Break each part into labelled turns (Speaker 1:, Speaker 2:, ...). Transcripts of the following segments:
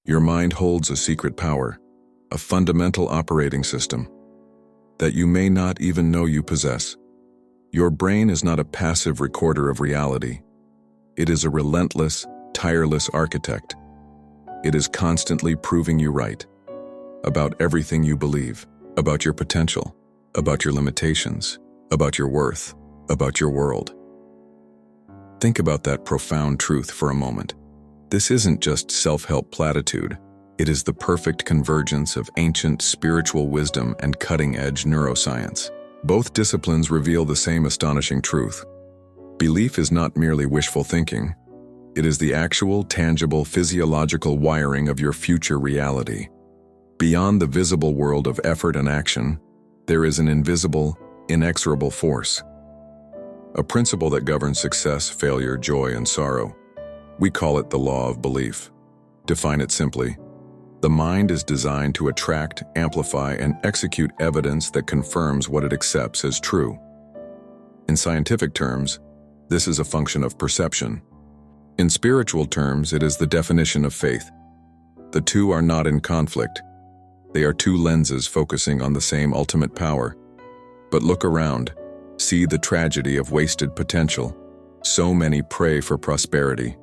Speaker 1: Your mind holds a secret power, a fundamental operating system that you may not even know you possess. Your brain is not a passive recorder of reality. It is a relentless, tireless architect. It is constantly proving you right about everything you believe, about your potential, about your limitations, about your worth, about your world. Think about that profound truth for a moment. This isn't just self-help platitude. It is the perfect convergence of ancient spiritual wisdom and cutting-edge neuroscience. Both disciplines reveal the same astonishing truth. Belief is not merely wishful thinking. It is the actual, tangible, physiological wiring of your future reality. Beyond the visible world of effort and action, there is an invisible, inexorable force. A principle that governs success, failure, joy, and sorrow. We call it the law of belief. Define it simply. The mind is designed to attract, amplify, and execute evidence that confirms what it accepts as true. In scientific terms, this is a function of perception. In spiritual terms, it is the definition of faith. The two are not in conflict. They are two lenses focusing on the same ultimate power. But look around, see the tragedy of wasted potential. So many pray for prosperity.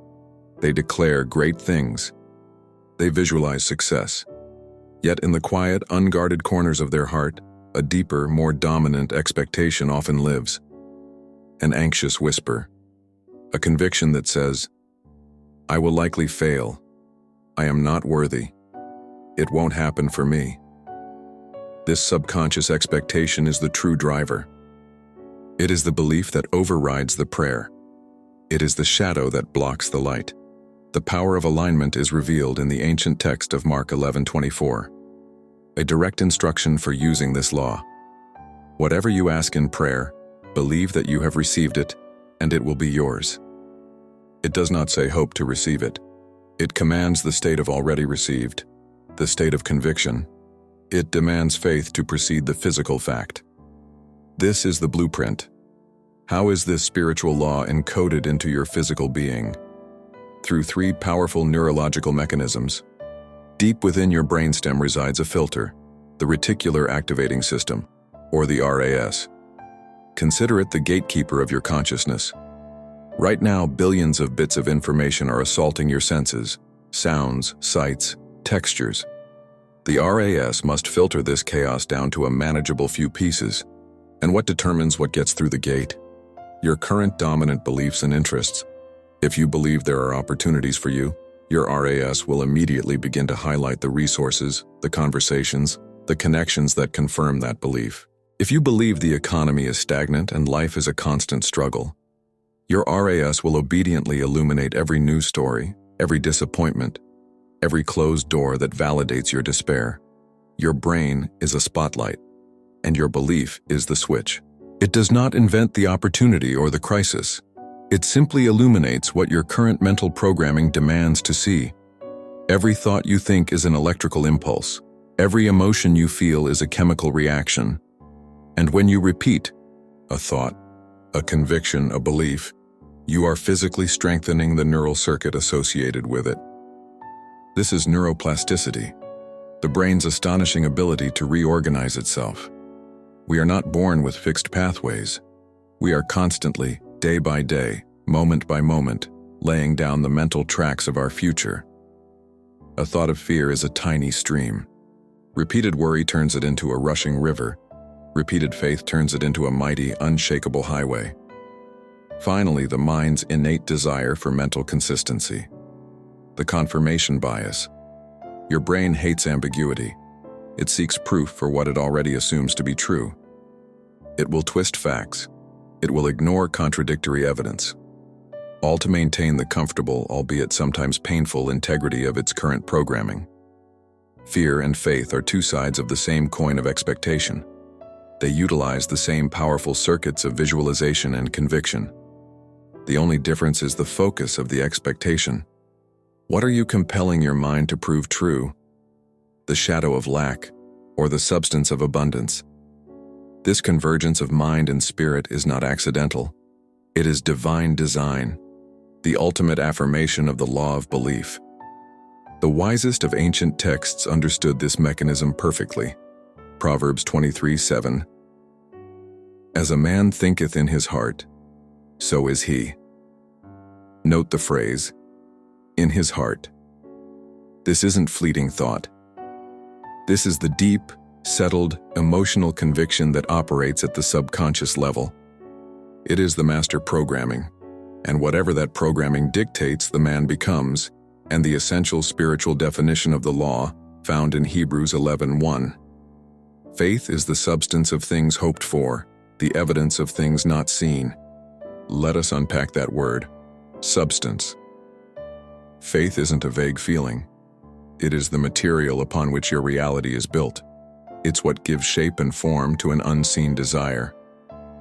Speaker 1: They declare great things. They visualize success. Yet in the quiet, unguarded corners of their heart, a deeper, more dominant expectation often lives. An anxious whisper. A conviction that says, I will likely fail. I am not worthy. It won't happen for me. This subconscious expectation is the true driver. It is the belief that overrides the prayer. It is the shadow that blocks the light. The power of alignment is revealed in the ancient text of Mark 11:24, a direct instruction for using this law. Whatever you ask in prayer, believe that you have received it, and it will be yours. It does not say hope to receive it. It commands the state of already received, the state of conviction. It demands faith to precede the physical fact. This is the blueprint. How is this spiritual law encoded into your physical being? Through three powerful neurological mechanisms. Deep within your brainstem resides a filter, the Reticular Activating System, or the RAS. Consider it the gatekeeper of your consciousness. Right now, billions of bits of information are assaulting your senses, sounds, sights, textures. The RAS must filter this chaos down to a manageable few pieces. And what determines what gets through the gate? Your current dominant beliefs and interests. If you believe there are opportunities for you, your RAS will immediately begin to highlight the resources, the conversations, the connections that confirm that belief. If you believe the economy is stagnant and life is a constant struggle, your RAS will obediently illuminate every news story, every disappointment, every closed door that validates your despair. Your brain is a spotlight, and your belief is the switch. It does not invent the opportunity or the crisis. It simply illuminates what your current mental programming demands to see. Every thought you think is an electrical impulse. Every emotion you feel is a chemical reaction. And when you repeat a thought, a conviction, a belief, you are physically strengthening the neural circuit associated with it. This is neuroplasticity, the brain's astonishing ability to reorganize itself. We are not born with fixed pathways. We are constantly, day by day, moment by moment, laying down the mental tracks of our future. A thought of fear is a tiny stream. Repeated worry turns it into a rushing river. Repeated faith turns it into a mighty, unshakable highway. Finally, the mind's innate desire for mental consistency. The confirmation bias. Your brain hates ambiguity. It seeks proof for what it already assumes to be true. It will twist facts. It will ignore contradictory evidence, all to maintain the comfortable, albeit sometimes painful, integrity of its current programming. Fear and faith are two sides of the same coin of expectation. They utilize the same powerful circuits of visualization and conviction. The only difference is the focus of the expectation. What are you compelling your mind to prove true? The shadow of lack, or the substance of abundance? This convergence of mind and spirit is not accidental. It is divine design, the ultimate affirmation of the law of belief. The wisest of ancient texts understood this mechanism perfectly. Proverbs 23:7. As a man thinketh in his heart, so is he. Note the phrase, in his heart. This isn't fleeting thought. This is the deep, settled, emotional conviction that operates at the subconscious level. It is the master programming, and whatever that programming dictates, the man becomes, and the essential spiritual definition of the law found in Hebrews 11:1. Faith is the substance of things hoped for, the evidence of things not seen. Let us unpack that word, substance. Faith isn't a vague feeling. It is the material upon which your reality is built. It's what gives shape and form to an unseen desire.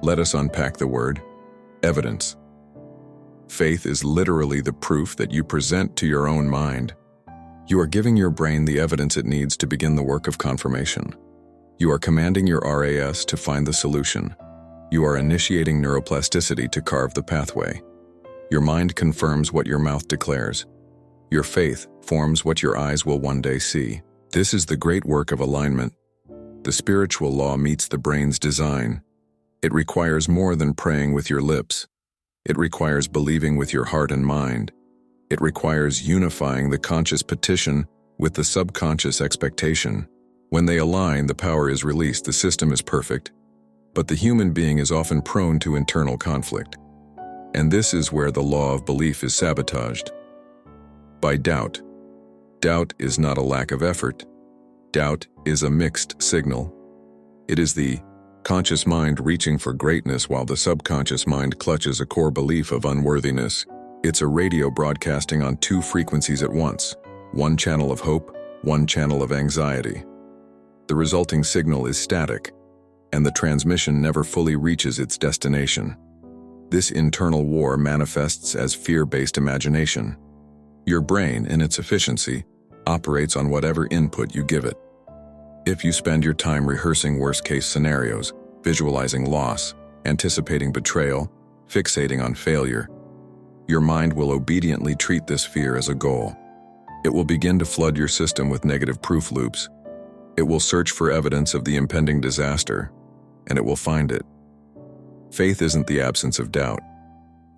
Speaker 1: Let us unpack the word, evidence. Faith is literally the proof that you present to your own mind. You are giving your brain the evidence it needs to begin the work of confirmation. You are commanding your RAS to find the solution. You are initiating neuroplasticity to carve the pathway. Your mind confirms what your mouth declares. Your faith forms what your eyes will one day see. This is the great work of alignment. The spiritual law meets the brain's design. It requires more than praying with your lips. It requires believing with your heart and mind. It requires unifying the conscious petition with the subconscious expectation. When they align, the power is released, the system is perfect. But the human being is often prone to internal conflict. And this is where the law of belief is sabotaged. By doubt. Doubt is not a lack of effort. Doubt is a mixed signal. It is the conscious mind reaching for greatness while the subconscious mind clutches a core belief of unworthiness. It's a radio broadcasting on two frequencies at once, one channel of hope, one channel of anxiety. The resulting signal is static, and the transmission never fully reaches its destination. This internal war manifests as fear-based imagination. Your brain, in its efficiency, operates on whatever input you give it. If you spend your time rehearsing worst-case scenarios, visualizing loss, anticipating betrayal, fixating on failure, your mind will obediently treat this fear as a goal. It will begin to flood your system with negative proof loops. It will search for evidence of the impending disaster, and it will find it. Faith isn't the absence of doubt.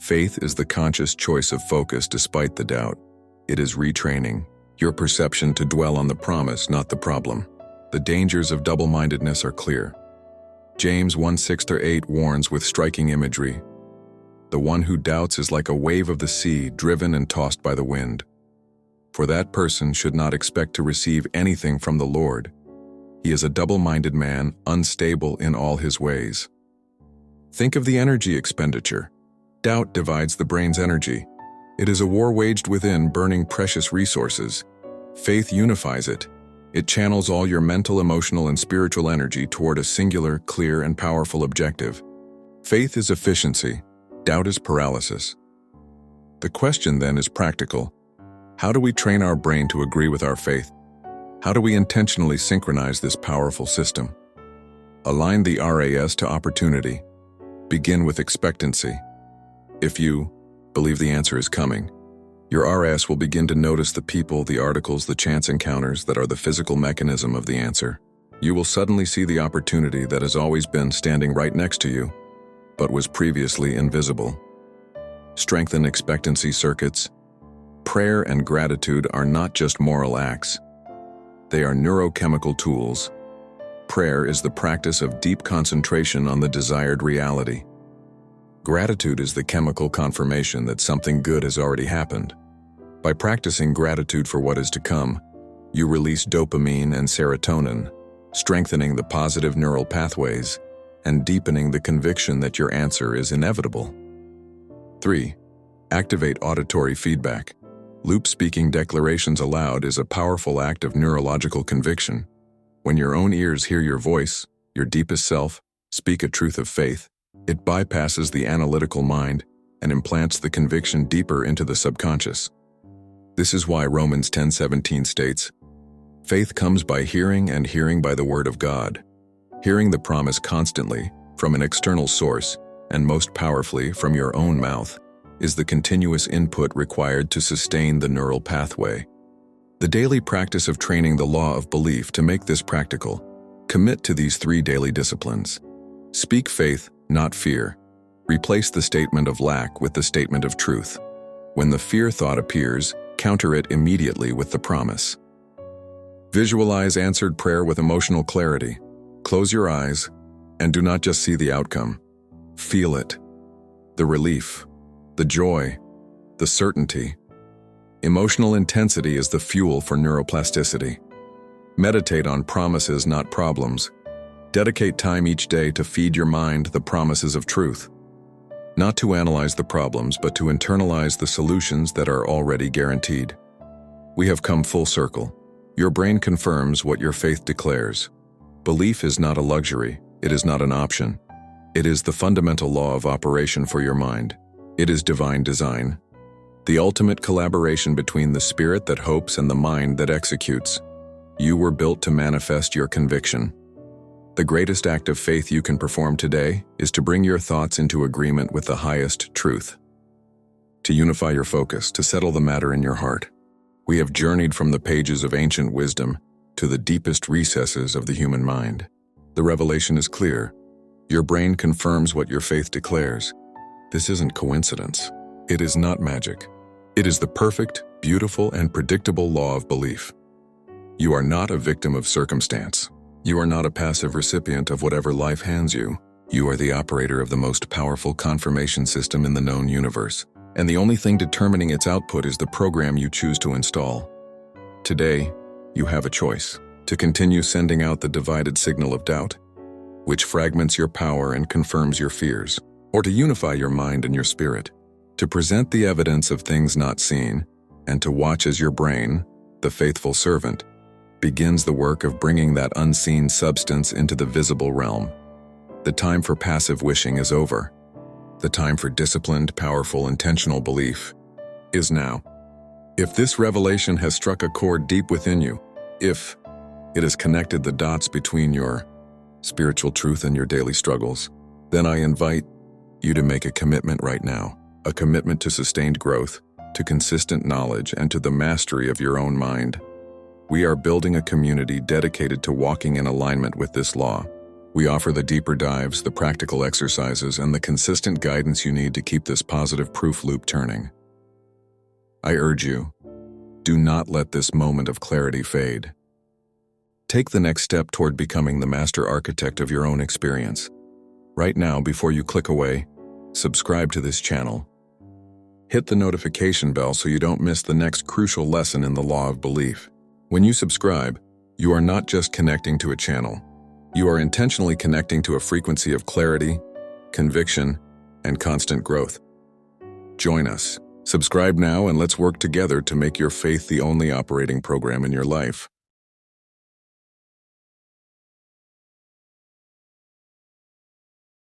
Speaker 1: Faith is the conscious choice of focus despite the doubt. It is retraining your perception to dwell on the promise, not the problem. The dangers of double-mindedness are clear. James 1:6-8 warns with striking imagery. The one who doubts is like a wave of the sea, driven and tossed by the wind. For that person should not expect to receive anything from the Lord. He is a double-minded man, unstable in all his ways. Think of the energy expenditure. Doubt divides the brain's energy. It is a war waged within, burning precious resources. Faith unifies it. It channels all your mental, emotional, and spiritual energy toward a singular, clear, and powerful objective. Faith is efficiency. Doubt is paralysis. The question then is practical. How do we train our brain to agree with our faith? How do we intentionally synchronize this powerful system? Align the RAS to opportunity. Begin with expectancy. If you believe the answer is coming, your RAS will begin to notice the people, the articles, the chance encounters that are the physical mechanism of the answer. You will suddenly see the opportunity that has always been standing right next to you, but was previously invisible. Strengthen expectancy circuits. Prayer and gratitude are not just moral acts. They are neurochemical tools. Prayer is the practice of deep concentration on the desired reality. Gratitude is the chemical confirmation that something good has already happened. By practicing gratitude for what is to come, you release dopamine and serotonin, strengthening the positive neural pathways and deepening the conviction that your answer is inevitable. 3. Activate auditory feedback. Loop-speaking declarations aloud is a powerful act of neurological conviction. When your own ears hear your voice, your deepest self, speak a truth of faith, it bypasses the analytical mind and implants the conviction deeper into the subconscious. This is why Romans 10:17 states, "Faith comes by hearing, and hearing by the word of God." Hearing the promise constantly, from an external source, and most powerfully from your own mouth, is the continuous input required to sustain the neural pathway. The daily practice of training the law of belief. To make this practical, commit to these 3 daily disciplines. Speak faith, not fear. Replace the statement of lack with the statement of truth. When the fear thought appears, counter it immediately with the promise. Visualize answered prayer with emotional clarity. Close your eyes and do not just see the outcome. Feel it. The relief, the joy, the certainty. Emotional intensity is the fuel for neuroplasticity. Meditate on promises, not problems. Dedicate time each day to feed your mind the promises of truth. Not to analyze the problems, but to internalize the solutions that are already guaranteed. We have come full circle. Your brain confirms what your faith declares. Belief is not a luxury. It is not an option. It is the fundamental law of operation for your mind. It is divine design. The ultimate collaboration between the spirit that hopes and the mind that executes. You were built to manifest your conviction. The greatest act of faith you can perform today is to bring your thoughts into agreement with the highest truth. To unify your focus, to settle the matter in your heart. We have journeyed from the pages of ancient wisdom to the deepest recesses of the human mind. The revelation is clear. Your brain confirms what your faith declares. This isn't coincidence. It is not magic. It is the perfect, beautiful, and predictable law of belief. You are not a victim of circumstance. You are not a passive recipient of whatever life hands you. You are the operator of the most powerful confirmation system in the known universe, and the only thing determining its output is the program you choose to install. Today, you have a choice: to continue sending out the divided signal of doubt, which fragments your power and confirms your fears, or to unify your mind and your spirit, to present the evidence of things not seen, and to watch as your brain, the faithful servant, begins the work of bringing that unseen substance into the visible realm. The time for passive wishing is over. The time for disciplined, powerful, intentional belief is now. If this revelation has struck a chord deep within you, if it has connected the dots between your spiritual truth and your daily struggles, then I invite you to make a commitment right now, a commitment to sustained growth, to consistent knowledge, and to the mastery of your own mind. We are building a community dedicated to walking in alignment with this law. We offer the deeper dives, the practical exercises, and the consistent guidance you need to keep this positive proof loop turning. I urge you, do not let this moment of clarity fade. Take the next step toward becoming the master architect of your own experience. Right now, before you click away, subscribe to this channel. Hit the notification bell so you don't miss the next crucial lesson in the law of belief. When you subscribe, you are not just connecting to a channel. You are intentionally connecting to a frequency of clarity, conviction, and constant growth. Join us. Subscribe now and let's work together to make your faith the only operating program in your life.